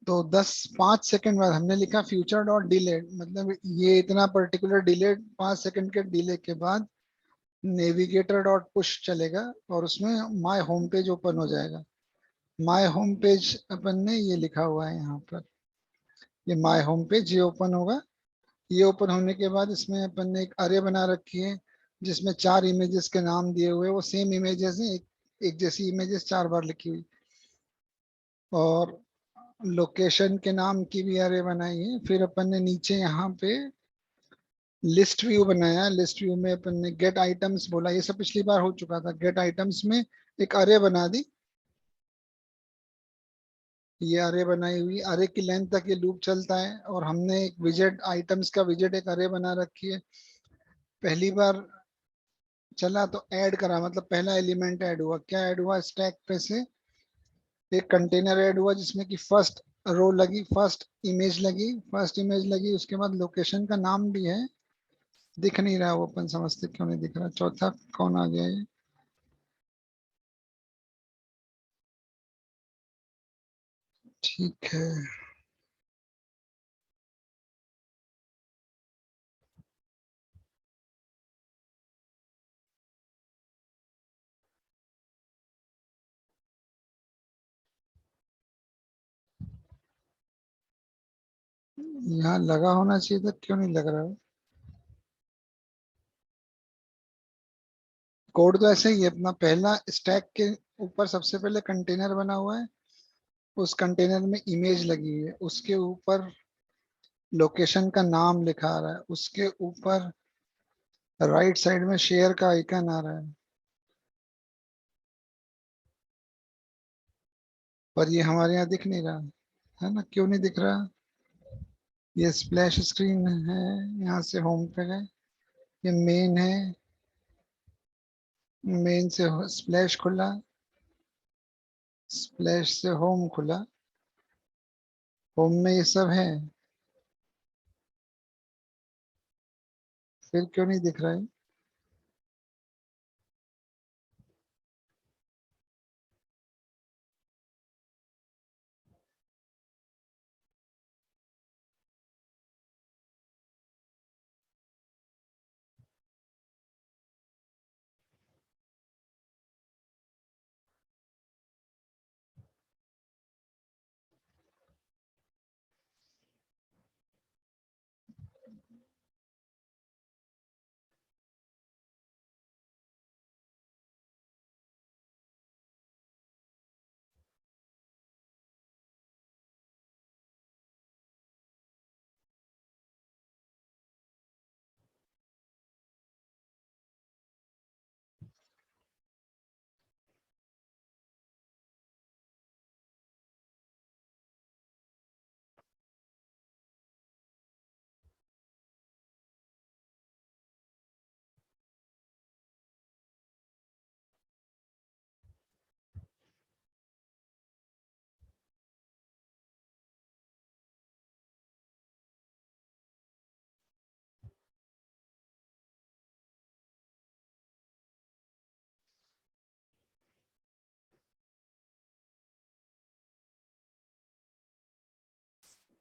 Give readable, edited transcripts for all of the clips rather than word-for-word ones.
तो 5 सेकंड बाद हमने लिखा फ्यूचर डॉट डिलेड, मतलब ये इतना पर्टिकुलर डिलेड, 5 सेकंड के डिले के बाद नेविगेटर डॉट पुश चलेगा और उसमें माय होम पेज ओपन हो जाएगा। माय होम पेज अपन ने ये लिखा हुआ है यहाँ पर, ये माय होम पेज ये ओपन होगा। ये ओपन होने के बाद इसमें अपन ने एक अरे बना रखी है जिसमें 4 इमेजेस के नाम दिए हुए, वो सेम इमेजेस हैं, एक जैसी इमेजेस 4 बार लिखी हुई। और लोकेशन के नाम की भी अरे बनाई है। फिर अपन ने नीचे यहाँ पे लिस्ट व्यू बनाया। लिस्ट व्यू में अपन ने गेट आइटम्स बोला, ये सब पिछली बार हो चुका था। गेट आइटम्स में एक अरे बना दी, ये अरे बनाई हुई, अरे की लेंथ तक ये लूप चलता है। और हमने एक विजेट आइटम्स का विजेट एक अरे बना रखी है। पहली बार चला तो ऐड करा, मतलब पहला एलिमेंट ऐड हुआ। क्या ऐड हुआ, स्टैक पे से एक कंटेनर ऐड हुआ जिसमें कि फर्स्ट रो लगी, फर्स्ट इमेज लगी, फर्स्ट इमेज लगी। उसके बाद लोकेशन का नाम भी है, दिख नहीं रहा वो, अपन समझते क्यों नहीं दिख रहा। चौथा कौन आ गया ये, ठीक है। यहाँ लगा होना चाहिए था, क्यों नहीं लग रहा है। कोड तो ऐसे ही है अपना। पहला स्टैक के ऊपर सबसे पहले कंटेनर बना हुआ है, उस कंटेनर में इमेज लगी हुई है, उसके ऊपर लोकेशन का नाम लिखा आ रहा है, उसके ऊपर राइट साइड में शेयर का आइकन आ रहा है। पर ये हमारे यहाँ दिख नहीं रहा है ना, क्यों नहीं दिख रहा। ये स्प्लैश स्क्रीन है, यहाँ से होम पे गए, ये मेन है, मेन से स्प्लैश खुला, स्प्लैश से होम खुला, होम में ये सब है, फिर क्यों नहीं दिख रहा है।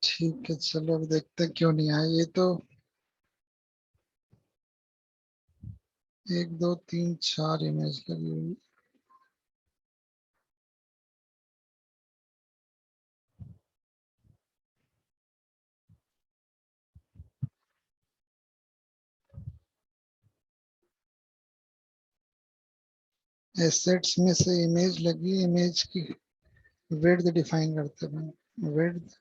ठीक है, चलो अब देखते हैं क्यों नहीं आया ये तो। 1 2 3 4 इमेज लगी हुई। एसेट्स में से इमेज लगी, इमेज की विड्थ डिफाइन करते हैं, विड्थ।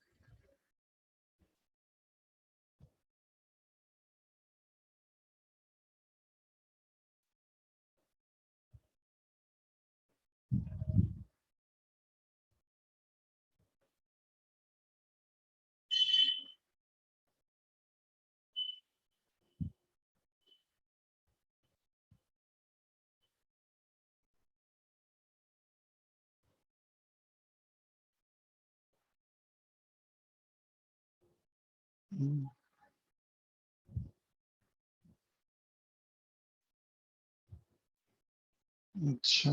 अच्छा,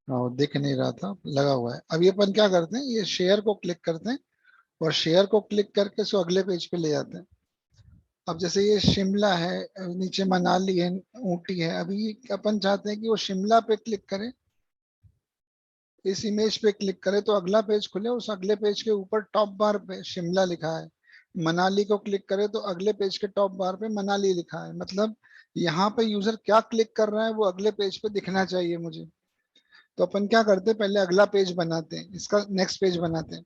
हाँ, वो दिख नहीं रहा था, लगा हुआ है। अभी अपन क्या करते हैं, ये शेयर को क्लिक करते हैं और शेयर को क्लिक करके इसको अगले पेज पे ले जाते हैं। अब जैसे ये शिमला है, नीचे मनाली है, ऊटी है, अभी अपन चाहते हैं कि वो शिमला पे क्लिक करें, इस इमेज पे क्लिक करें तो अगला पेज खुले, उस अगले पेज के ऊपर टॉप बार पे शिमला लिखा है। मनाली को क्लिक करें तो अगले पेज के टॉप बार पे मनाली लिखा है। मतलब यहाँ पे यूजर क्या क्लिक कर रहा है वो अगले पेज पे दिखना चाहिए मुझे। तो अपन क्या करते हैं, पहले अगला पेज बनाते हैं, इसका नेक्स्ट पेज बनाते हैं,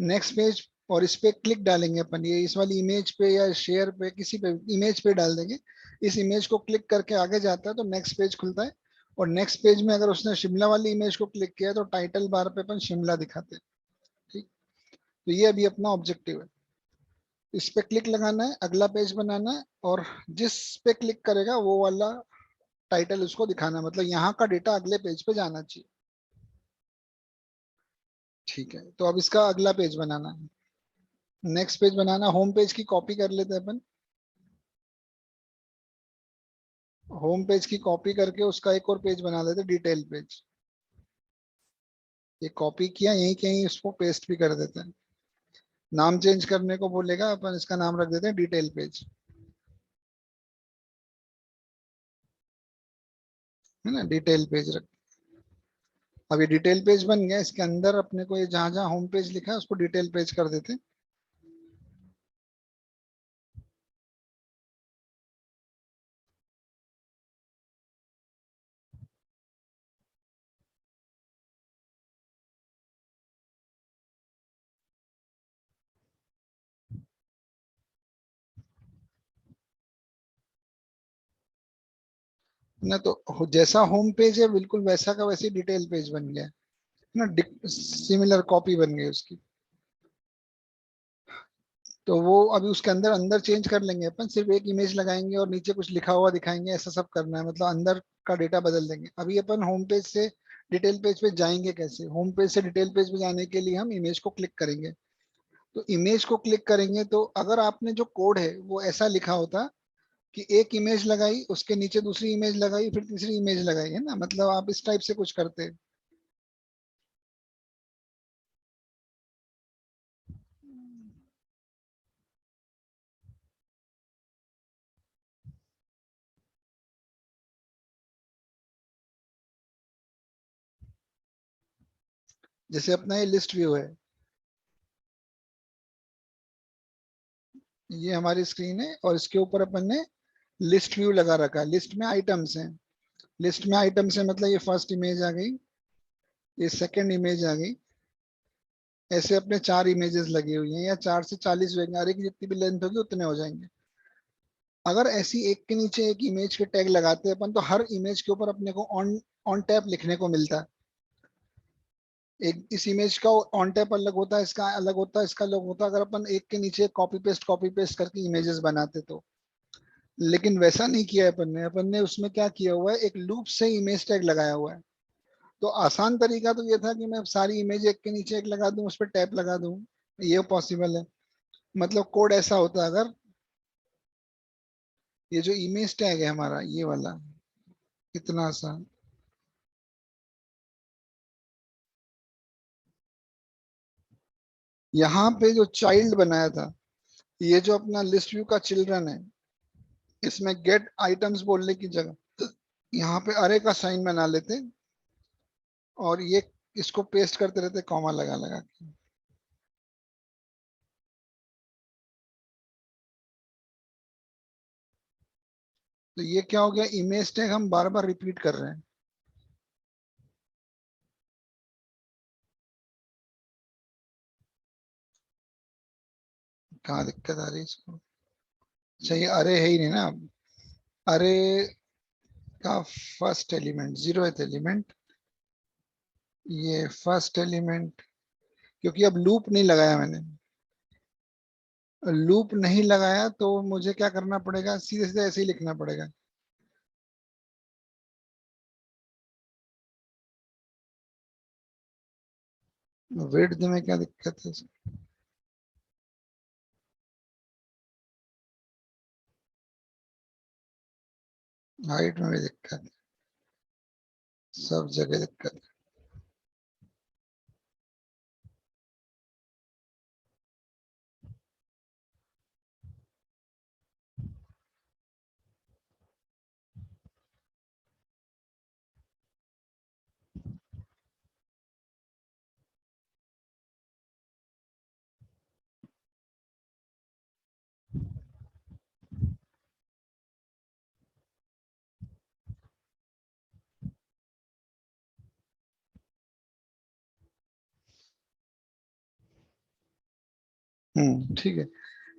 नेक्स्ट पेज, और इस पे क्लिक डालेंगे अपन, ये इस वाली इमेज पे या शेयर पे किसी पे इमेज पे डाल देंगे। इस इमेज को क्लिक करके आगे जाता है तो नेक्स्ट पेज खुलता है। और नेक्स्ट पेज में अगर उसने शिमला वाली इमेज को क्लिक किया तो टाइटल बार पे अपन शिमला दिखाते हैं। ठीक। तो ये अभी अपना ऑब्जेक्टिव है, इस पे क्लिक लगाना है, अगला पेज बनाना है, और जिस पे क्लिक करेगा वो वाला टाइटल उसको दिखाना है, मतलब यहाँ का डेटा अगले पेज पे जाना चाहिए। ठीक है, तो अब इसका अगला पेज बनाना है, नेक्स्ट पेज बनाना, होम पेज की कॉपी कर लेते हैं अपन। होम पेज की कॉपी करके उसका एक और पेज बना देते, डिटेल पेज। ये कॉपी किया, यहीं कहीं इसको पेस्ट भी कर देते हैं। नाम चेंज करने को बोलेगा, अपन इसका नाम रख देते हैं डिटेल पेज, है ना, डिटेल पेज रख। अब ये डिटेल पेज बन गया, इसके अंदर अपने को ये जहां जहां होम पेज लिखा है उसको डिटेल पेज कर देते हैं। ना तो जैसा होम पेज है बिल्कुल वैसा का वैसे डिटेल पेज बन गया है ना, सिमिलर कॉपी बन गई उसकी। तो वो अभी उसके अंदर अंदर चेंज कर लेंगे अपन, सिर्फ एक इमेज लगाएंगे और नीचे कुछ लिखा हुआ दिखाएंगे, ऐसा सब करना है, मतलब अंदर का डेटा बदल देंगे। अभी अपन होम पेज से डिटेल पेज पे जाएंगे कैसे, होम पेज से डिटेल पेज पे जाने के लिए हम इमेज को क्लिक करेंगे। तो इमेज को क्लिक करेंगे तो अगर आपने जो कोड है वो ऐसा लिखा होता कि एक इमेज लगाई, उसके नीचे दूसरी इमेज लगाई, फिर तीसरी इमेज लगाई, है ना, मतलब आप इस टाइप से कुछ करते। जैसे अपना ये लिस्ट व्यू है, ये हमारी स्क्रीन है और इसके ऊपर अपन ने लिस्ट व्यू लगा रखा है, लिस्ट में आइटम्स हैं। लिस्ट में आइटम्स है मतलब ये फर्स्ट इमेज आ गई, ये सेकंड इमेज आ गई, ऐसे अपने चार इमेजेस लगी हुई हैं, या 4 से 40 होंगे, हर एक जितनी भी लेंथ होगी उतने हो जाएंगे। अगर ऐसी एक के नीचे एक इमेज के टैग लगाते हैं अपन तो हर इमेज के ऊपर अपने को ऑन ऑन टैप लिखने को मिलता है। एक इस इमेज का ऑन टैप अलग होता है, इसका अलग होता है, इसका अलग होता है, अगर अपन एक के नीचे कॉपी पेस्ट करके इमेजेस बनाते तो। लेकिन वैसा नहीं किया है अपन ने उसमें क्या किया हुआ है, एक लूप से इमेज टैग लगाया हुआ है। तो आसान तरीका तो ये था कि मैं सारी इमेज एक के नीचे एक लगा दूं, उस पर टैप लगा दूं, ये पॉसिबल है। मतलब कोड ऐसा होता अगर, ये जो इमेज टैग है हमारा ये वाला, कितना आसान। यहाँ पे जो चाइल्ड बनाया था, ये जो अपना लिस्ट व्यू का चिल्ड्रन है, इसमें गेट आइटम्स बोलने की जगह यहाँ पे अरे का साइन बना लेते, और ये इसको पेस्ट करते रहते कॉमा लगा लगा के। तो ये क्या हो गया, इमेज टैग हम बार बार रिपीट कर रहे हैं। कहाँ दिक्कत आ रही है इसको। अच्छा, ये अरे है ही नहीं ना अब। अरे का फर्स्ट एलिमेंट, 0th एलिमेंट, ये फर्स्ट एलिमेंट, क्योंकि अब लूप नहीं लगाया मैंने, लूप नहीं लगाया तो मुझे क्या करना पड़ेगा, सीधे सीधे ऐसे ही लिखना पड़ेगा। विड्थ में क्या दिक्कत है, हाइट में भी दिक्कत है, सब जगह दिक्कत है। ठीक है।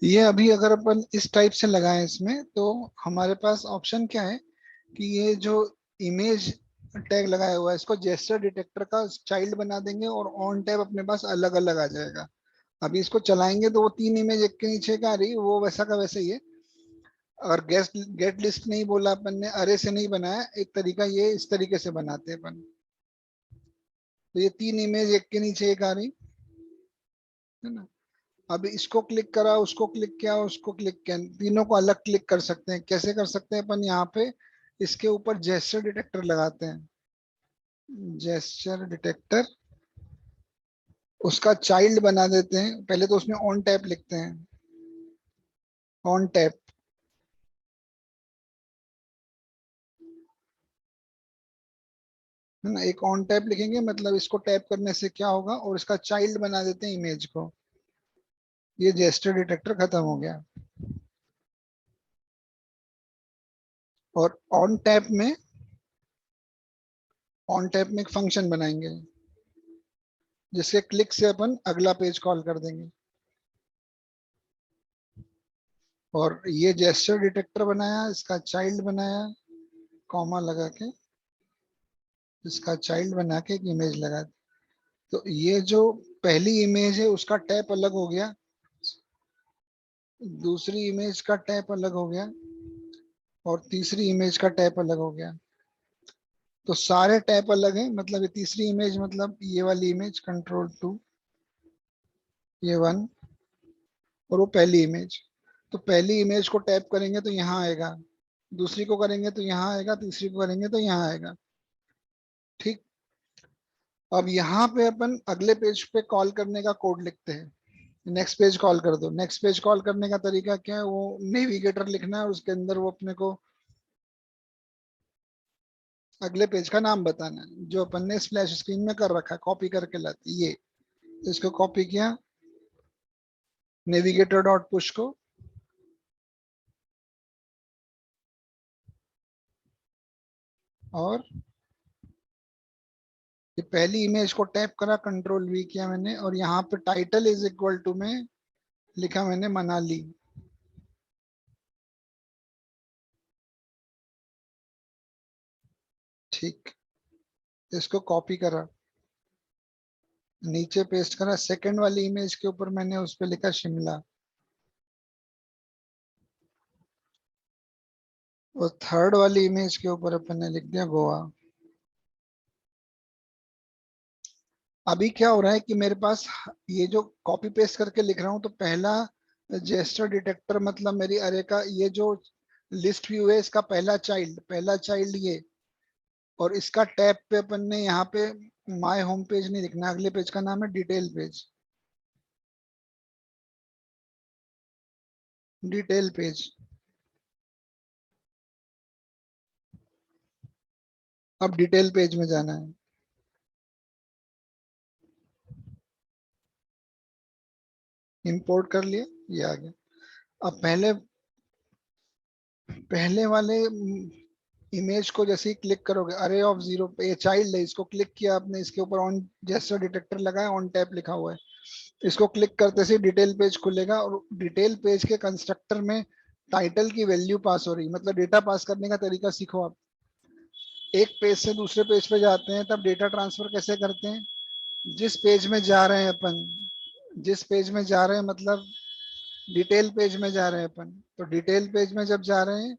ये अभी अगर अपन इस टाइप से लगाएं इसमें, तो हमारे पास ऑप्शन क्या है कि ये जो इमेज टैग लगाया हुआ है इसको जेस्चर डिटेक्टर का चाइल्ड बना देंगे और ऑन टैब अपने पास अलग अलग आ जाएगा। अभी इसको चलाएंगे तो वो तीन इमेज एक के नीचे का आ रही है, वो वैसा का वैसा ही है। और गेट लिस्ट नहीं बोला अपन ने, अरे से नहीं बनाया, एक तरीका ये इस तरीके से बनाते हैं अपन। तो ये तीन इमेज एक के नीचे एक आ रही है ना। अब इसको क्लिक करा, उसको क्लिक किया, उसको क्लिक किया, तीनों को अलग क्लिक कर सकते हैं। कैसे कर सकते हैं अपन, यहाँ पे इसके ऊपर जेस्चर डिटेक्टर लगाते हैं। जेस्चर डिटेक्टर, उसका चाइल्ड बना देते हैं। पहले तो उसमें ऑन टैप लिखते हैं, ऑन टैप है ना। एक ऑन टैप लिखेंगे, मतलब इसको टैप करने से क्या होगा, और इसका चाइल्ड बना देते हैं इमेज को। ये जेस्चर डिटेक्टर खत्म हो गया। और ऑन टैप में एक फंक्शन बनाएंगे जिसके क्लिक से अपन अगला पेज कॉल कर देंगे। और ये जेस्चर डिटेक्टर बनाया, इसका चाइल्ड बनाया, कॉमा लगा के इसका चाइल्ड बना के एक इमेज लगा दी। तो ये जो पहली इमेज है उसका टैप अलग हो गया, दूसरी इमेज का टैप अलग हो गया, और तीसरी इमेज का टैप अलग हो गया। तो सारे टैप अलग हैं, मतलब ये तीसरी इमेज, मतलब ये वाली इमेज कंट्रोल 2, ये 1, और वो पहली इमेज। तो पहली इमेज को टैप करेंगे तो यहाँ आएगा, दूसरी को करेंगे तो यहाँ आएगा, तीसरी को करेंगे तो यहाँ आएगा। ठीक। अब यहाँ पे अपन अगले पेज पे कॉल करने का कोड लिखते हैं। नेक्स्ट पेज कॉल कर दो। नेक्स्ट पेज कॉल करने का तरीका क्या है, वो नेविगेटर लिखना है और उसके अंदर वो अपने को अगले पेज का नाम बताना है जो अपन ने स्प्लैश स्क्रीन में कर रखा है, कॉपी करके लाती ये। तो इसको कॉपी किया, नेविगेटर डॉट पुश को, और ये पहली इमेज को टैप करा, कंट्रोल V किया मैंने, और यहाँ पे टाइटल इज इक्वल टू में लिखा मैंने मनाली। ठीक। इसको कॉपी करा, नीचे पेस्ट करा, सेकंड वाली इमेज के ऊपर मैंने उस पर लिखा शिमला, और थर्ड वाली इमेज के ऊपर अपन ने लिख दिया गोवा। अभी क्या हो रहा है कि मेरे पास ये जो कॉपी पेस्ट करके लिख रहा हूँ, तो पहला जेस्टर डिटेक्टर मतलब मेरी अरे का ये जो लिस्ट व्यू है, इसका पहला चाइल्ड ये। और इसका टैब पे अपन ने यहाँ पे माय होम पेज नहीं लिखना, अगले पेज का नाम है डिटेल पेज। Detail page. अब डिटेल पेज में जाना है। इंपोर्ट कर लिया, ये आ गया। अब पहले पहले वाले इमेज को जैसे ही क्लिक करोगे, अरे ऑफ जीरो पे ये चाइल्ड है, इसको क्लिक किया आपने, इसके ऊपर ऑन जेस्चर डिटेक्टर लगाया, ऑन टैप लिखा हुआ है। इसको क्लिक करते से डिटेल पेज खुलेगा, और डिटेल पेज के कंस्ट्रक्टर में टाइटल की वैल्यू पास हो रही, मतलब डेटा पास करने का तरीका सीखो आप। एक पेज से दूसरे पेज पे जाते हैं तब डेटा ट्रांसफर कैसे करते हैं, जिस पेज में जा रहे हैं अपन, जिस पेज में जा रहे हैं मतलब डिटेल पेज में जा रहे हैं अपन, तो डिटेल पेज में जब जा रहे हैं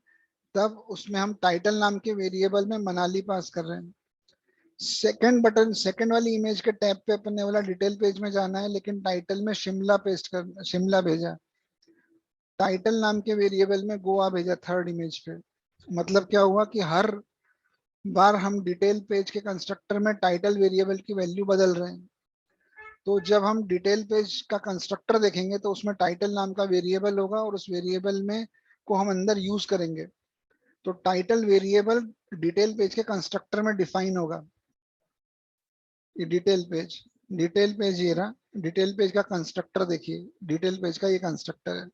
तब उसमें हम टाइटल नाम के वेरिएबल में मनाली पास कर रहे हैं। सेकंड वाली इमेज के टैब पे अपन ने बोला डिटेल पेज में जाना है, लेकिन टाइटल में शिमला पेस्ट कर, शिमला भेजा। टाइटल नाम के वेरिएबल में गोवा भेजा थर्ड इमेज पे। मतलब क्या हुआ कि हर बार हम डिटेल पेज के कंस्ट्रक्टर में टाइटल वेरिएबल की वैल्यू बदल रहे हैं। तो जब हम डिटेल पेज का कंस्ट्रक्टर देखेंगे तो उसमें टाइटल नाम का वेरिएबल होगा, और उस वेरिएबल में को हम अंदर यूज करेंगे। तो टाइटल वेरिएबल डिटेल पेज के कंस्ट्रक्टर में डिफाइन होगा। ये डिटेल पेज ये रहा। डिटेल पेज का कंस्ट्रक्टर देखिए, डिटेल पेज का ये कंस्ट्रक्टर है।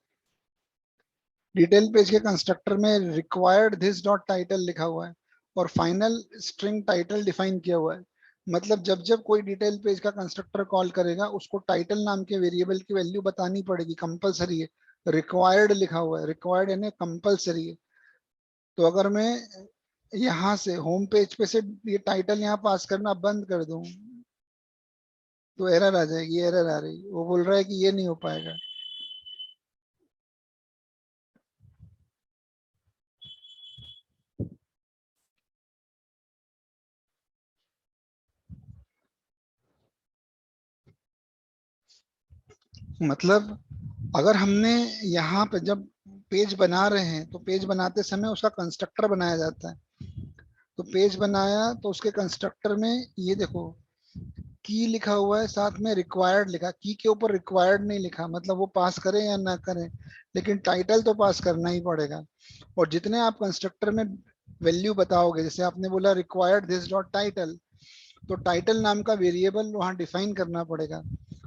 डिटेल पेज के कंस्ट्रक्टर में रिक्वायर्ड दिस डॉट टाइटल लिखा हुआ है, और फाइनल स्ट्रिंग टाइटल डिफाइन किया हुआ है। मतलब जब जब कोई डिटेल पेज का कंस्ट्रक्टर कॉल करेगा उसको टाइटल नाम के वेरिएबल की वैल्यू बतानी पड़ेगी, कंपलसरी है। रिक्वायर्ड लिखा हुआ है, रिक्वायर्ड यानी कंपलसरी है। तो अगर मैं यहाँ से होम पेज पे से ये टाइटल यहाँ पास करना बंद कर दूं तो एरर आ जाएगी, एरर आ रही, वो बोल रहा है कि ये नहीं हो पाएगा। मतलब अगर हमने यहाँ पे जब पेज बना रहे हैं तो पेज बनाते समय उसका कंस्ट्रक्टर बनाया जाता है। तो पेज बनाया तो उसके कंस्ट्रक्टर में ये देखो की लिखा हुआ है, साथ में रिक्वायर्ड लिखा, की के ऊपर रिक्वायर्ड नहीं लिखा, मतलब वो पास करें या ना करें, लेकिन टाइटल तो पास करना ही पड़ेगा। और जितने आप कंस्ट्रक्टर में वैल्यू बताओगे, जैसे आपने बोला रिक्वायर्ड दिस डॉट टाइटल, तो टाइटल नाम का वेरिएबल वहां डिफाइन करना पड़ेगा।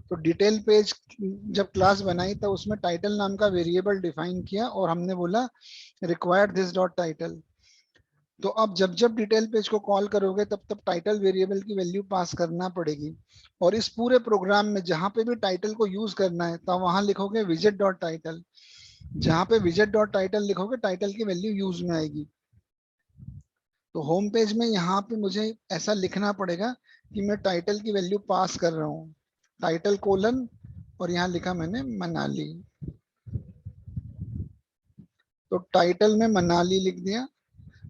तो डिटेल पेज जब क्लास बनाई तब उसमें टाइटल नाम का वेरिएबल डिफाइन किया और हमने बोला रिक्वायर्ड दिस डॉट टाइटल। तो अब जब जब डिटेल पेज को कॉल करोगे तब तब टाइटल वेरिएबल की वैल्यू पास करना पड़ेगी। और इस पूरे प्रोग्राम में जहां पे भी टाइटल को यूज करना है तब वहां लिखोगे विजेट डॉट टाइटल। जहां पे विजेट डॉट टाइटल लिखोगे टाइटल की वैल्यू यूज में आएगी। तो होम पेज में यहाँ पे मुझे ऐसा लिखना पड़ेगा कि मैं टाइटल की वैल्यू पास कर रहा हूँ, टाइटल कोलन, और यहाँ लिखा मैंने मनाली। तो टाइटल में मनाली लिख दिया।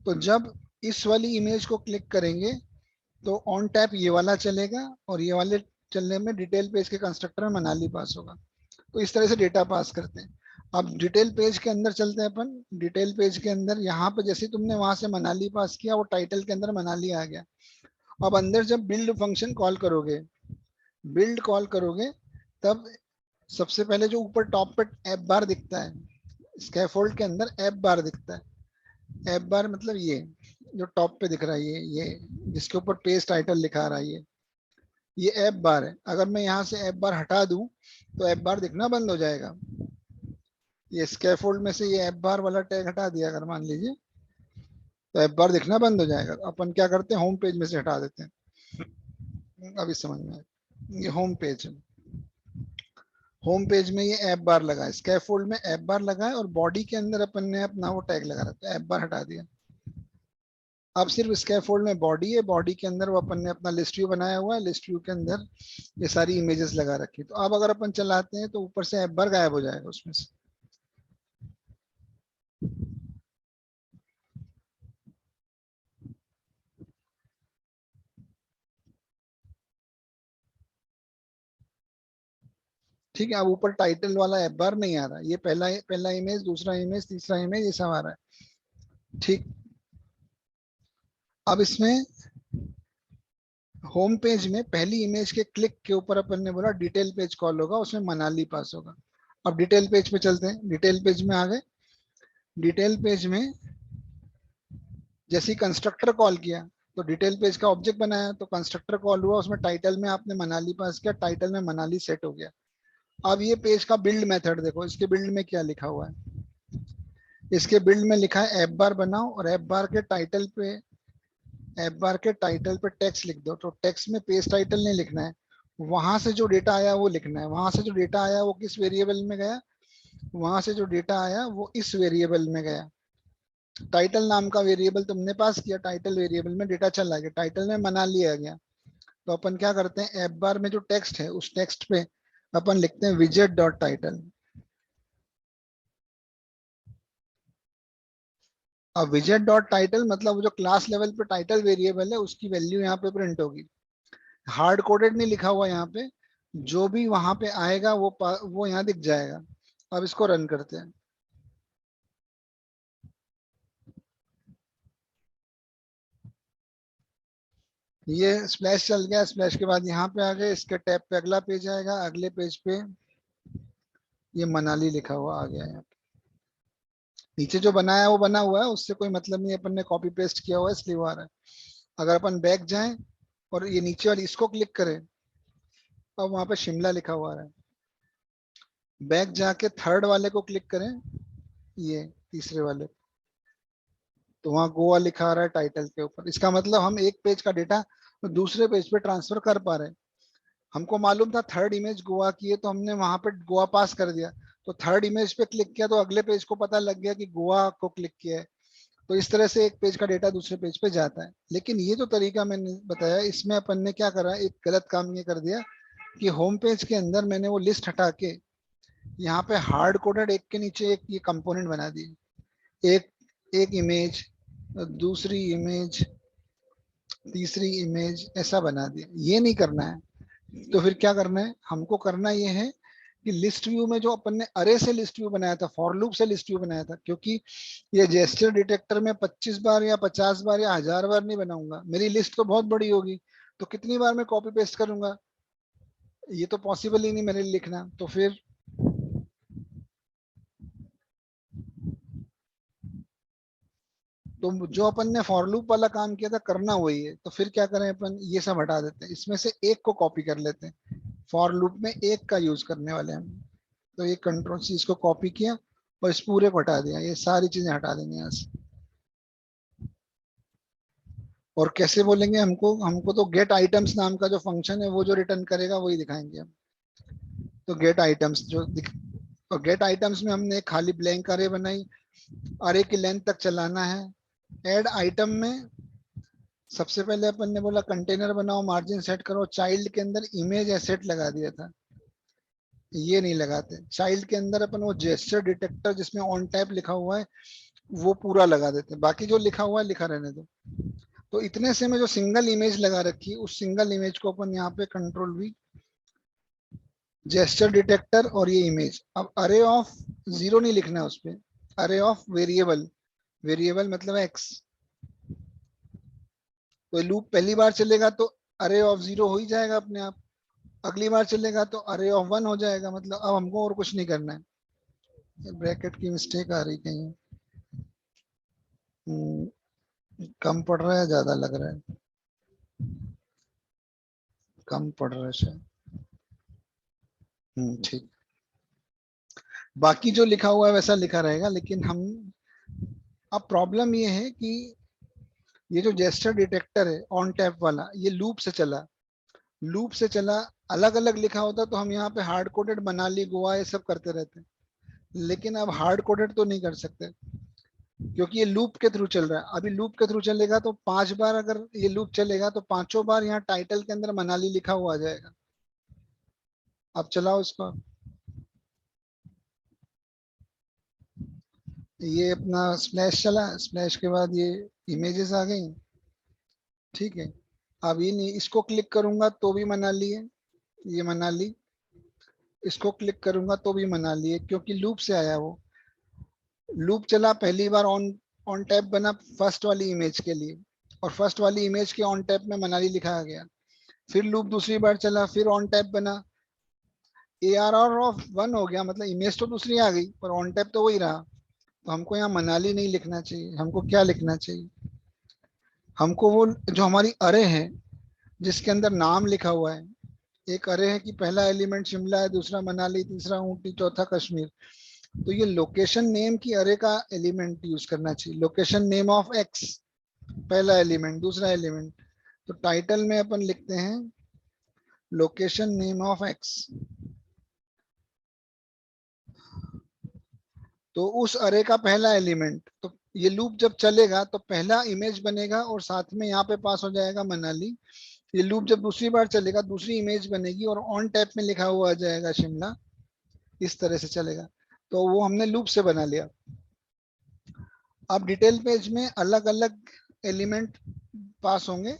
तो जब इस वाली इमेज को क्लिक करेंगे तो ऑन टैप ये वाला चलेगा और ये वाले चलने में डिटेल पेज के कंस्ट्रक्टर में मनाली पास होगा। तो इस तरह से डेटा पास करते हैं। अब डिटेल पेज के अंदर चलते हैं अपन। डिटेल पेज के अंदर यहाँ पे जैसे तुमने वहां से मनाली पास किया वो टाइटल के अंदर मनाली आ गया। अब अंदर जब बिल्ड फंक्शन कॉल करोगे, बिल्ड कॉल करोगे, तब सबसे पहले जो ऊपर टॉप पे ऐप बार दिखता है, स्कैफोल्ड के अंदर ऐप बार दिखता है। ऐप बार मतलब ये जो टॉप पे दिख रहा है, ये जिसके ऊपर पेज टाइटल लिखा रहा है, ये ऐप बार है। अगर मैं यहाँ से ऐप बार हटा दूं तो ऐप बार दिखना बंद हो जाएगा। ये स्कैफोल्ड में से ये ऐप बार वाला टैग हटा दिया अगर मान लीजिए, तो ऐप बार दिखना बंद हो जाएगा। तो अपन क्या करते हैं, होम पेज में से हटा देते हैं। अभी समझ में आया, ये होम पेज है। होम पेज में ये ऐप बार लगा है, स्कैफोल्ड में ऐप बार लगा है, और बॉडी के अंदर अपन ने अपना वो टैग लगा रखा है, ऐप बार हटा दिया। अब सिर्फ स्कैफोल्ड में बॉडी है, बॉडी के अंदर वो अपन ने अपना लिस्ट व्यू बनाया हुआ है, लिस्ट व्यू के अंदर ये सारी इमेजेस लगा रखी। तो अब अगर अपन चलाते हैं तो ऊपर से ऐप बार गायब हो जाएगा उसमें से। ठीक है, अब ऊपर टाइटल वाला ऐप बार नहीं आ रहा, ये पहला पहला इमेज, दूसरा इमेज, तीसरा इमेज, ये सब आ रहा है। ठीक। अब इसमें होम पेज में पहली इमेज के क्लिक के ऊपर अपन ने बोला डिटेल पेज कॉल होगा, उसमें मनाली पास होगा। अब डिटेल पेज पे चलते हैं, डिटेल पेज में आ गए। डिटेल पेज में जैसे ही कंस्ट्रक्टर कॉल किया तो डिटेल पेज का ऑब्जेक्ट बनाया, तो कंस्ट्रक्टर कॉल हुआ, उसमें टाइटल में आपने मनाली पास किया, टाइटल में मनाली सेट हो गया। अब ये पेज का बिल्ड मेथड देखो, इसके बिल्ड में क्या लिखा हुआ है। इसके बिल्ड में लिखा है ऐप बार बनाओ, और ऐप बार के टाइटल पे, ऐप बार के टाइटल पे टेक्स्ट लिख दो। तो टेक्स्ट में पेज टाइटल नहीं लिखना है, वहां से जो डेटा आया वो लिखना है। वहां से जो डेटा आया वो किस वेरिएबल में गया, वहां से जो डेटा आया वो इस वेरिएबल में गया। टाइटल नाम का वेरिएबल तुमने पास किया, टाइटल वेरिएबल में डेटा चला गया, टाइटल में मनाली आ गया। तो अपन क्या करते हैं, ऐप बार में जो टेक्स्ट है उस टेक्स्ट पे अपन लिखते हैं विजेट डॉट टाइटल। अब विजेट डॉट टाइटल मतलब वो जो क्लास लेवल पे टाइटल वेरिएबल है उसकी वैल्यू यहाँ पे प्रिंट होगी। हार्ड कोडेड नहीं लिखा हुआ यहाँ पे, जो भी वहां पे आएगा वो यहाँ दिख जाएगा। अब इसको रन करते हैं। ये स्प्लैश चल गया, स्प्लैश के बाद यहाँ पे आ गए, इसके टैब पे अगला पेज आएगा, अगले पेज पे ये मनाली लिखा हुआ आ गया है। नीचे जो बनाया है वो बना हुआ है, उससे कोई मतलब नहीं, अपन ने कॉपी पेस्ट किया हुआ है इसलिए वो आ रहा है। अगर अपन बैक जाएं और ये नीचे वाली इसको क्लिक करें, अब वहां पे शिमला लिखा हुआ है। बैक जाके थर्ड वाले को क्लिक करें, ये तीसरे वाले, तो वहां गोवा लिखा आ रहा है टाइटल के ऊपर। इसका मतलब हम एक पेज का डेटा तो दूसरे पेज पे ट्रांसफर कर पा रहे हैं। हमको मालूम था थर्ड इमेज गोवा की है, तो हमने वहां पे गोवा पास कर दिया। तो थर्ड इमेज पे क्लिक किया तो अगले पेज को पता लग गया कि गोवा को क्लिक किया है। तो इस तरह से एक पेज का डेटा दूसरे पेज पे जाता है। लेकिन ये जो तरीका मैंने बताया, इसमें अपन ने क्या करा, एक गलत काम ये कर दिया कि होम पेज के अंदर मैंने वो लिस्ट हटा के यहाँ पे हार्ड कोडेड एक के नीचे एक ये कंपोनेंट बना दिए। एक एक इमेज, दूसरी इमेज, तीसरी इमेज, ऐसा बना दिया। ये नहीं करना है। तो फिर क्या करना है हमको, करना ये है कि लिस्ट व्यू में जो अपन ने अरे से लिस्ट व्यू बनाया था, फॉर लूप से लिस्ट व्यू बनाया था, क्योंकि ये जेस्चर डिटेक्टर में 25 बार या 50 बार या 1000 बार नहीं बनाऊंगा, मेरी लिस्ट तो बहुत बड़ी होगी। तो कितनी बार मैं कॉपी पेस्ट करूंगा, ये तो पॉसिबल ही नहीं मेरे लिए लिखना। तो फिर तो जो अपन ने फॉर लूप वाला काम किया था, करना वही है। तो फिर क्या करें, अपन ये सब हटा देते हैं, इसमें से एक को कॉपी कर लेते हैं। फॉर लूप में एक का यूज करने वाले हैं हम। तो ये कंट्रोल सी इसको कॉपी किया और इस पूरे को हटा दिया, ये सारी चीजें हटा देंगे यहाँ से। और कैसे बोलेंगे, हमको हमको तो गेट आइटम्स नाम का जो फंक्शन है वो जो रिटर्न करेगा वही दिखाएंगे हम। तो गेट आइटम्स और गेट आइटम्स में हमने एक खाली ब्लैंक अरे बनाई, अरे की लेंथ तक चलाना है। ऐड आइटम में सबसे पहले अपन ने बोला कंटेनर बनाओ, मार्जिन सेट करो, चाइल्ड के अंदर इमेज एसेट लगा दिया था। ये नहीं लगाते, चाइल्ड के अंदर अपन वो जेस्चर डिटेक्टर जिसमें ऑन टैप लिखा हुआ है वो पूरा लगा देते, बाकी जो लिखा हुआ है लिखा रहने दो। तो इतने से में जो सिंगल इमेज लगा रखी, उस सिंगल इमेज को अपन यहाँ पे कंट्रोल वी, जेस्चर डिटेक्टर और ये इमेज। अब अरे ऑफ जीरो नहीं लिखना है उस पर, अरे ऑफ वेरिएबल, वेरिएबल मतलब एक्स। तो लूप पहली बार चलेगा तो अरे ऑफ जीरो हो ही जाएगा अपने आप, अगली बार चलेगा तो अरे ऑफ वन हो जाएगा। मतलब अब हमको और कुछ नहीं करना है। ब्रैकेट की मिस्टेक आ रही कहीं, कम पड़ रहा है, ज्यादा लग रहा है, कम पड़ रहा है शायद। ठीक। बाकी जो लिखा हुआ है वैसा लिखा रहेगा, लेकिन हम, अब प्रॉब्लम ये है कि ये जो जेस्चर डिटेक्टर है ऑन टैप वाला, ये लूप से चला, लूप से चला। अलग अलग लिखा होता तो हम यहाँ पे हार्ड कोडेड मनाली गोवा ये सब करते रहते, लेकिन अब हार्ड कोडेड तो नहीं कर सकते क्योंकि ये लूप के थ्रू चल रहा है। अभी लूप के थ्रू चलेगा तो 5 बार अगर ये लूप चलेगा तो पांचों बार यहाँ टाइटल के अंदर मनाली लिखा हुआ आ जाएगा। अब चलाओ इसको, ये अपना स्प्लैश चला, स्प्लैश के बाद ये इमेजेस आ गई। ठीक है, अब ये नहीं, इसको क्लिक करूंगा तो भी मनाली है, ये मनाली। इसको क्लिक करूंगा तो भी मनाली है क्योंकि लूप से आया वो। लूप चला, पहली बार ऑन ऑन टैप बना फर्स्ट वाली इमेज के लिए, और फर्स्ट वाली इमेज के ऑन टैप में मनाली लिखा गया। फिर लूप दूसरी बार चला, फिर ऑन टैप बना, A R R of one हो गया, मतलब इमेज तो दूसरी आ गई पर ऑन टैप तो वही रहा। तो हमको यहाँ मनाली नहीं लिखना चाहिए, हमको क्या लिखना चाहिए, हमको वो जो हमारी अरे है जिसके अंदर नाम लिखा हुआ है। एक अरे है कि पहला एलिमेंट शिमला है, दूसरा मनाली, तीसरा ऊटी, चौथा कश्मीर। तो ये लोकेशन नेम की अरे का एलिमेंट यूज करना चाहिए, लोकेशन नेम ऑफ एक्स, पहला एलिमेंट, दूसरा एलिमेंट। तो टाइटल में अपन लिखते हैं लोकेशन नेम ऑफ एक्स। तो उस अरे का पहला एलिमेंट, तो ये लूप जब चलेगा तो पहला इमेज बनेगा और साथ में यहाँ पे पास हो जाएगा मनाली। ये लूप जब दूसरी बार चलेगा दूसरी इमेज बनेगी और ऑन टैप में लिखा हुआ आ जाएगा शिमला। इस तरह से चलेगा। तो वो हमने लूप से बना लिया। अब डिटेल पेज में अलग अलग एलिमेंट पास होंगे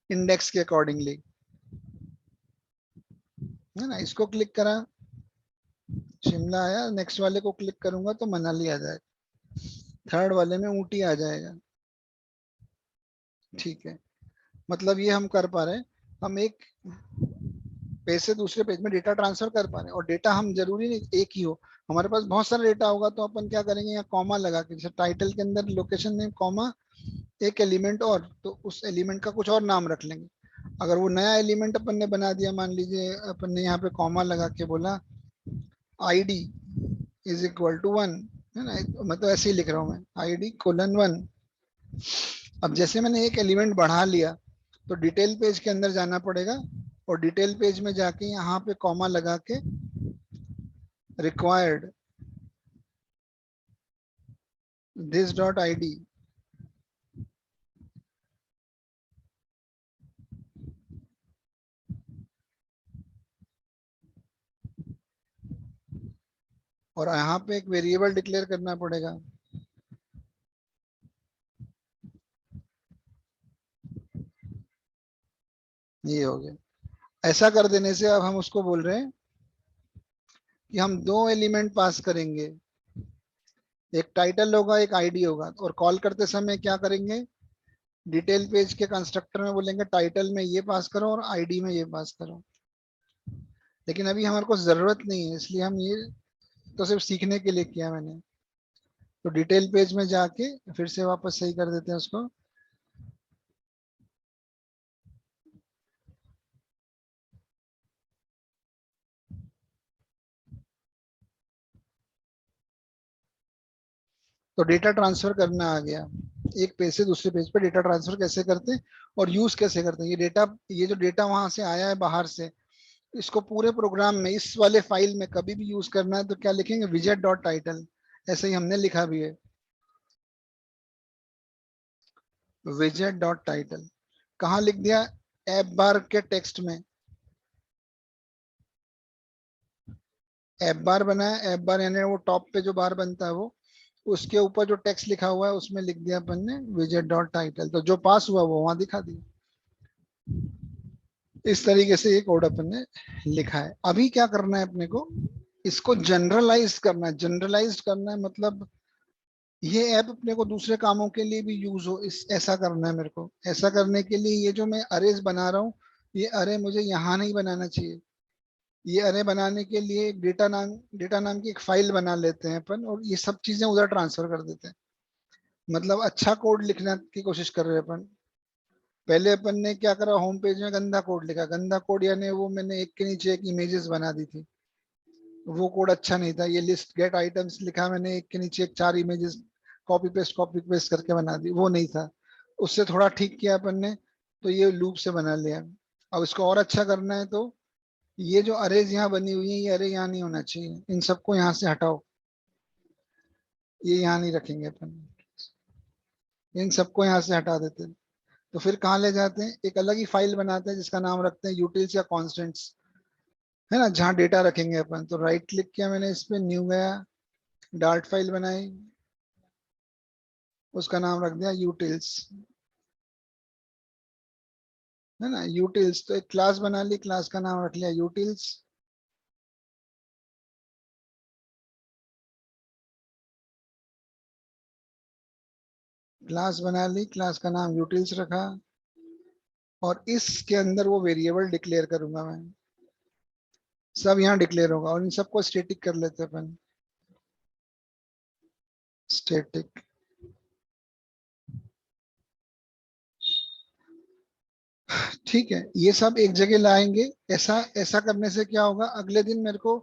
इंडेक्स के अकॉर्डिंगली, है ना। इसको क्लिक करा, शिमला आया, नेक्स्ट वाले को क्लिक करूंगा तो मनाली आ जाएगा, थर्ड वाले में ऊटी आ जाएगा। ठीक है, मतलब ये हम कर पा रहे हैं, हम एक पेज से दूसरे पेज में डेटा ट्रांसफर कर पा रहे हैं। और डेटा हम जरूरी नहीं एक ही हो, हमारे पास बहुत सारा डेटा होगा तो अपन क्या करेंगे, यहाँ कॉमा लगा के, जैसे टाइटल के अंदर लोकेशन नेम कॉमा एक एलिमेंट और, तो उस एलिमेंट का कुछ और नाम रख लेंगे। अगर वो नया एलिमेंट अपन ने बना दिया, मान लीजिए अपन ने यहाँ पे कॉमा लगा के बोला ID is equal to one, है ना, मैं तो ऐसे ही लिख रहा हूँ मैं, आईडी कोलन वन। अब जैसे मैंने एक एलिमेंट बढ़ा लिया तो डिटेल पेज के अंदर जाना पड़ेगा और डिटेल पेज में जाके यहाँ पे कॉमा लगा के रिक्वायर्ड दिस डॉट id, और यहाँ पे एक वेरिएबल डिक्लेयर करना पड़ेगा। ये हो गया। ऐसा कर देने से अब हम उसको बोल रहे हैं कि हम दो एलिमेंट पास करेंगे, एक टाइटल होगा एक आईडी होगा, और कॉल करते समय क्या करेंगे, डिटेल पेज के कंस्ट्रक्टर में बोलेंगे टाइटल में ये पास करो और आईडी में ये पास करो। लेकिन अभी हमारे को जरूरत नहीं है, इसलिए हम ये तो सिर्फ सीखने के लिए किया मैंने। तो डिटेल पेज में जाके फिर से वापस सही कर देते हैं उसको। तो डेटा ट्रांसफर करना आ गया, एक पेज से दूसरे पेज पे डेटा ट्रांसफर कैसे करते हैं और यूज कैसे करते हैं। ये डेटा, ये जो डेटा वहां से आया है बाहर से, इसको पूरे प्रोग्राम में इस वाले फाइल में कभी भी यूज करना है तो क्या लिखेंगे, विजेट डॉट टाइटल। ऐसे ही हमने लिखा भी है, विजेट डॉट टाइटल। कहाँ लिख दिया, ऐप बार के टेक्स्ट में। ऐप बार बनाया, ऐप बार यानी वो टॉप पे जो बार बनता है वो, उसके ऊपर जो टेक्स्ट लिखा हुआ है उसमें लिख दिया अपन ने विजेट डॉट टाइटल, तो जो पास हुआ वो वहां दिखा दिया। इस तरीके से ये कोड अपन ने लिखा है। अभी क्या करना है अपने को, इसको जनरलाइज करना है। जनरलाइज करना है मतलब ये ऐप अपने को दूसरे कामों के लिए भी यूज हो, इस ऐसा करना है मेरे को। ऐसा करने के लिए ये जो मैं अरेज बना रहा हूँ, ये अरे मुझे यहाँ नहीं बनाना चाहिए। ये अरे बनाने के लिए एक डेटा नाम की एक फाइल बना लेते हैं अपन, और ये सब चीजें उधर ट्रांसफर कर देते हैं। मतलब अच्छा कोड लिखने की कोशिश कर रहे हैं अपन। पहले अपन ने क्या करा, होम पेज में गंदा कोड लिखा। गंदा कोड यानी वो मैंने एक के नीचे एक इमेजेस बना दी थी, वो कोड अच्छा नहीं था। ये लिस्ट गेट आइटम्स लिखा मैंने, एक के नीचे एक चार इमेजेस कॉपी पेस्ट करके बना दी, वो नहीं था। उससे थोड़ा ठीक किया अपन ने, तो ये लूप से बना लिया। अब इसको और अच्छा करना है तो ये जो अरेज यहाँ बनी हुई है, ये अरे यहाँ नहीं होना चाहिए, इन सबको यहाँ से हटाओ। ये यहाँ नहीं रखेंगे अपन, इन सबको यहाँ से हटा देते हैं। तो फिर कहाँ ले जाते हैं, एक अलग ही फाइल बनाते हैं जिसका नाम रखते हैं यूटिल्स या कॉन्स्टेंट्स, है ना, जहाँ डेटा रखेंगे अपन। तो राइट क्लिक किया मैंने इस पे, न्यू गया, डार्ट फाइल बनाई, उसका नाम रख दिया यूटिल्स, है ना, यूटिल्स। तो एक क्लास बना ली, क्लास का नाम रख लिया यूटिल्स। क्लास बना ली, क्लास का नाम यूटिल्स रखा, और इसके अंदर वो वेरिएबल डिक्लेयर करूंगा मैं। सब यहाँ डिक्लेयर होगा, और इन सबको स्टेटिक कर लेते हैं अपन, स्टेटिक। ठीक है, ये सब एक जगह लाएंगे। ऐसा ऐसा करने से क्या होगा, अगले दिन मेरे को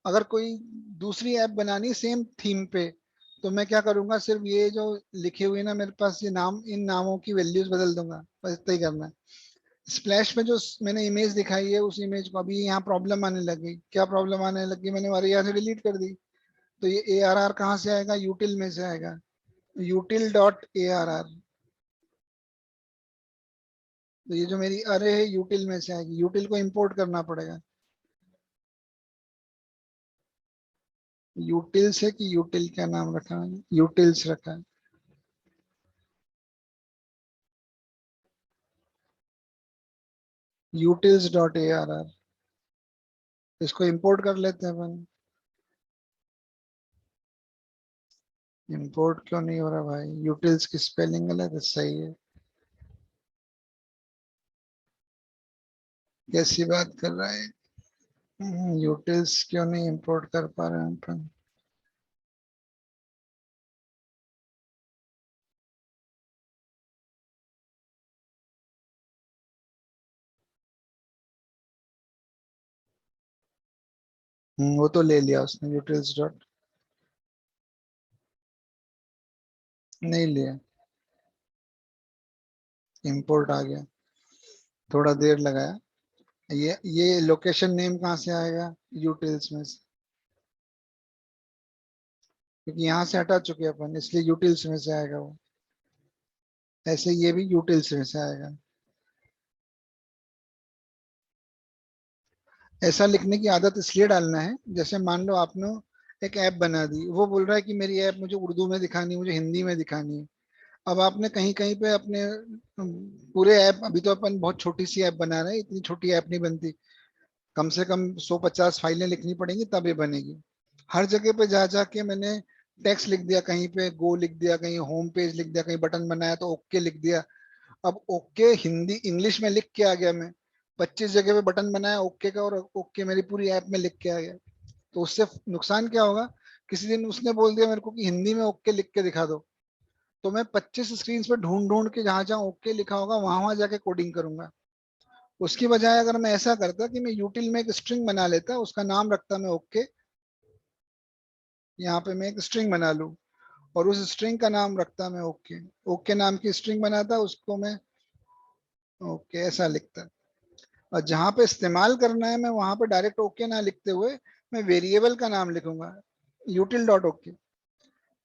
अगर कोई दूसरी ऐप बनानी सेम थीम पे, तो मैं क्या करूंगा, सिर्फ ये जो लिखे हुए ना मेरे पास ये नाम, इन नामों की वैल्यूज बदल दूंगा, बस इतना ही करना है। स्प्लैश में जो मैंने इमेज दिखाई है, उस इमेज को अभी यहाँ प्रॉब्लम आने लगी। क्या प्रॉब्लम आने लगी, मैंने हमारे यहाँ से डिलीट कर दी। तो ये ए आर आर कहाँ से आएगा, यूटिल में से आएगा, util dot A R R. तो ये जो मेरी अरे है यूटिल में से आएगी, यूटिल को इंपोर्ट करना पड़ेगा। यूटिल्स है कि यूटिल, क्या नाम रखा है, यूटिल्स रखा है। Utils dot A R R, इसको इंपोर्ट कर लेते हैं अपन। इंपोर्ट क्यों नहीं हो रहा भाई, यूटिल्स की स्पेलिंग गलत है, सही है। कैसी बात कर रहा है, यूटिल्स क्यों नहीं इंपोर्ट कर पा रहे हैं अपन। वो तो ले लिया उसने, यूटिल्स डॉट, नहीं लिया, इंपोर्ट आ गया। थोड़ा देर लगाया। ये लोकेशन नेम कहाँ से आएगा? यूटिल्स में से, क्योंकि यहाँ से हटा चुके हैं अपन, इसलिए यूटिल्स में से आएगा वो। ऐसे ये भी यूटिल्स में से आएगा। ऐसा लिखने की आदत इसलिए डालना है, जैसे मान लो आपने एक ऐप बना दी, वो बोल रहा है कि मेरी ऐप मुझे उर्दू में दिखानी है, मुझे हिंदी में दिखानी है। अब आपने कहीं कहीं पे अपने पूरे ऐप, अभी तो अपन बहुत छोटी सी ऐप बना रहे हैं, इतनी छोटी ऐप नहीं बनती, कम से कम 150 फाइलें लिखनी पड़ेंगी तब ये बनेगी। हर जगह पे जा जाके मैंने टेक्स्ट लिख दिया, कहीं पे गो लिख दिया, कहीं होम पेज लिख दिया, कहीं बटन बनाया तो ओके लिख दिया। अब ओके हिंदी इंग्लिश में लिख के आ गया मैं, 25 जगह पे बटन बनाया ओके का, और ओके मेरी पूरी ऐप में लिख के आ गया। तो उससे नुकसान क्या होगा? किसी दिन उसने बोल दिया मेरे को कि हिंदी में ओके लिख के दिखा दो, तो मैं 25 स्क्रीन पे ढूंढ ढूंढ के जहां जहां ओके लिखा होगा वहां वहां जाके कोडिंग करूंगा। उसकी बजाय अगर मैं ऐसा करता कि मैं यूटिल में एक स्ट्रिंग बना लेता, उसका नाम रखता मैं ओके, यहाँ पे मैं एक स्ट्रिंग बना लूं, और उस स्ट्रिंग का नाम रखता मैं ओके। ओके नाम की स्ट्रिंग बनाता, उसको मैं ओके ऐसा लिखता। और जहां पे इस्तेमाल करना है मैं वहां पे डायरेक्ट ओके ना लिखते हुए मैं वेरिएबल का नाम लिखूंगा, यूटिल डॉट ओके।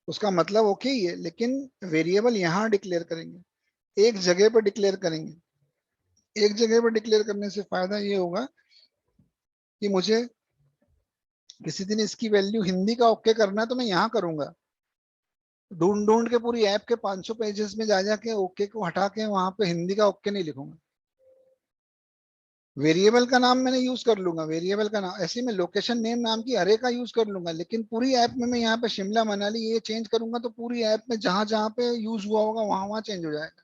उसका मतलब ओके ही है, लेकिन वेरिएबल यहाँ डिक्लेयर करेंगे, एक जगह पर डिक्लेयर करेंगे। एक जगह पर डिक्लेयर करने से फायदा ये होगा कि मुझे किसी दिन इसकी वैल्यू हिंदी का ओके करना है तो मैं यहाँ करूंगा, ढूंढ ढूंढ के पूरी ऐप के 500 पेजेस में जा जाके ओके को हटा के वहां पे हिंदी का ओके नहीं लिखूंगा। वेरिएबल का नाम मैंने यूज कर लूंगा, वेरिएबल का नाम ऐसे ही मैं लोकेशन नेम नाम की अरे का यूज कर लूंगा, लेकिन पूरी ऐप में मैं यहाँ पे शिमला मनाली ये चेंज करूंगा तो पूरी ऐप में जहां जहां पे यूज हुआ होगा वहां वहां चेंज हो जाएगा।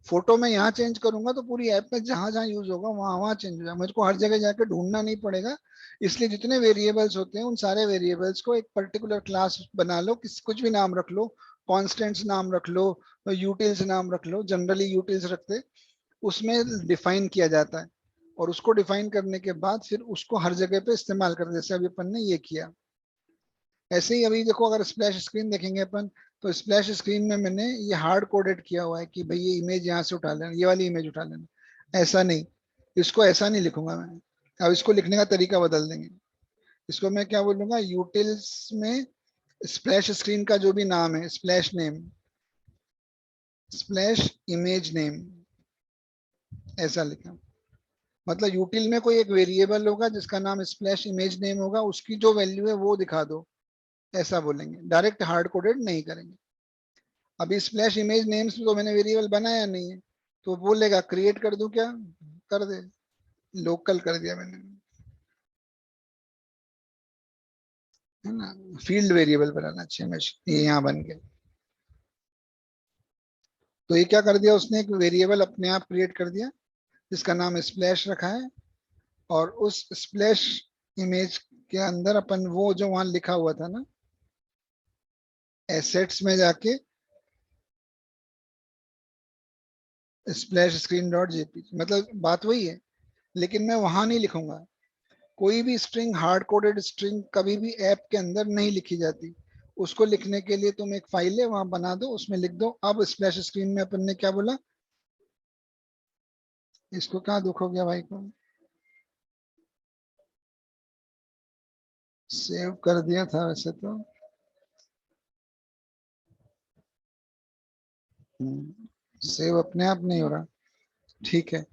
फोटो में यहाँ चेंज करूंगा तो पूरी ऐप में जहां जहां यूज होगा वहां वहां चेंज हो जाएगा, मुझको हर जगह जाके ढूंढना नहीं पड़ेगा। इसलिए जितने वेरिएबल्स होते हैं उन सारे वेरिएबल्स को एक पर्टिकुलर क्लास बना लो, कुछ भी नाम रख लो, कॉन्स्टेंट्स नाम रख लो, यूटिल्स नाम रख लो, जनरली यूटिल्स रखते, उसमें डिफाइन किया जाता है। और उसको डिफाइन करने के बाद फिर उसको हर जगह पे इस्तेमाल कर, जैसे अभी अपन ने ये किया। ऐसे ही अभी देखो, अगर स्प्लैश स्क्रीन देखेंगे अपन, तो स्प्लैश स्क्रीन में मैंने ये हार्ड कोडेड किया हुआ है कि भाई ये इमेज यहाँ से उठा लेना, ये वाली इमेज उठा लेना। ऐसा नहीं, इसको ऐसा नहीं लिखूंगा मैं। अब इसको लिखने का तरीका बदल देंगे। इसको मैं क्या बोलूंगा, यूटिल्स में स्प्लैश स्क्रीन का जो भी नाम है, splash name, splash image name, ऐसा लिखा। मतलब यूटिल में कोई एक वेरिएबल होगा जिसका नाम स्प्लैश इमेज नेम होगा, उसकी जो वैल्यू है वो दिखा दो, ऐसा बोलेंगे, डायरेक्ट हार्ड कोडेड नहीं करेंगे। अभी स्प्लैश इमेज नेम्स तो मैंने वेरिएबल बनाया नहीं है, तो बोलेगा क्रिएट कर दूं क्या? कर दे, लोकल कर दिया मैंने, है ना। फील्ड वेरिएबल बनाना चाहिए हमेशा, ये यहाँ बन गया। तो ये क्या कर दिया उसने, एक वेरिएबल अपने आप क्रिएट कर दिया जिसका नाम स्प्लैश रखा है, और उस स्प्लैश इमेज के अंदर अपन वो जो वहां लिखा हुआ था ना, एसेट्स में जाके स्प्लैश स्क्रीन डॉट जेपीजी, मतलब बात वही है, लेकिन मैं वहां नहीं लिखूंगा। कोई भी स्ट्रिंग, हार्ड कोडेड स्ट्रिंग कभी भी ऐप के अंदर नहीं लिखी जाती। उसको लिखने के लिए तुम एक फाइल है वहां बना दो, उसमें लिख दो। अब स्प्लैश स्क्रीन में अपन ने क्या बोला, इसको क्या दुख हो गया भाई को, सेव कर दिया था वैसे तो। सेव अपने आप नहीं हो रहा, ठीक है।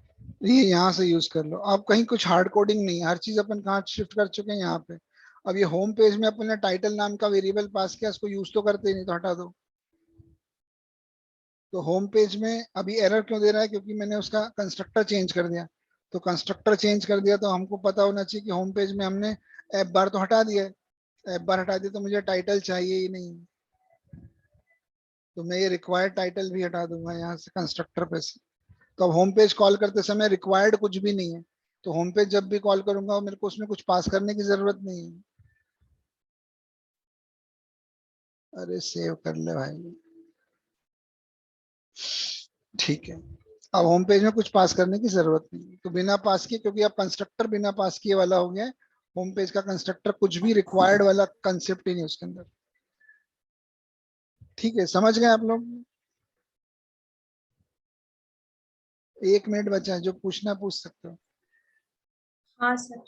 ये यहाँ से यूज कर लो, अब कहीं कुछ हार्ड कोडिंग नहीं है, हर चीज अपन कहाँ शिफ्ट कर चुके हैं यहाँ पे। अब ये होम पेज में अपन ने टाइटल नाम का वेरिएबल पास किया, इसको यूज तो करते ही नहीं, तो हटा दो। तो होम पेज में अभी एरर क्यों दे रहा है, क्योंकि मैंने उसका कंस्ट्रक्टर चेंज कर दिया। तो कंस्ट्रक्टर चेंज कर दिया तो हमको पता होना चाहिए कि होम पेज में हमने ऐप बार तो हटा दिया है, ऐप बार हटा दिया तो मुझे टाइटल चाहिए ही नहीं। तो मैं ये रिक्वायर्ड टाइटल भी हटा दूंगा यहाँ से कंस्ट्रक्टर पे से। तो अब होम पेज कॉल करते समय रिक्वायर्ड कुछ भी नहीं है, तो होम पेज जब भी कॉल करूंगा मेरे को उसमें कुछ पास करने की जरूरत नहीं है। अरे सेव कर ले भाई, ठीक है। अब होम पेज में कुछ पास करने की जरूरत नहीं है, तो बिना पास किए, क्योंकि अब कंस्ट्रक्टर बिना पास किए वाला हो गया है। होम पेज का कंस्ट्रक्टर कुछ भी रिक्वायर्ड वाला कंसेप्ट ही नहीं उसके अंदर। ठीक है, समझ गए आप लोग? 1 मिनट बचा है, जो पूछना पूछ सकते हो। हाँ सर।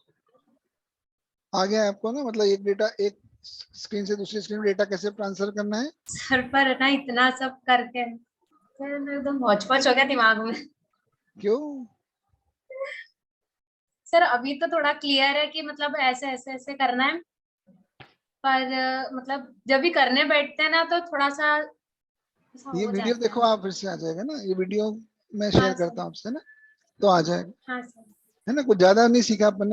आ गया है आपको ना, मतलब एक डेटा, एक स्क्रीन से दूसरी स्क्रीन में डेटा कैसे ट्रांसफर करना है। सर पर है ना इतना सब करके सर एकदम हौच पौच हो गया दिमाग में। क्यों? सर अभी तो थोड़ा क्लियर है कि मतलब ऐसे ऐसे ऐसे करना है, पर मतलब जब भी करने बैठते हैं ना तो थोड़ा सा ऐसा ये हो वीडियो जाता देखो है। आप, फिर से आ जाएगा ना ये वीडियो। मैं शेयर हाँ करता सर। हूँ आपसे ना, तो आ जाएगा। हाँ सर। है ना, कुछ ज्यादा नहीं सीखा अपन ने।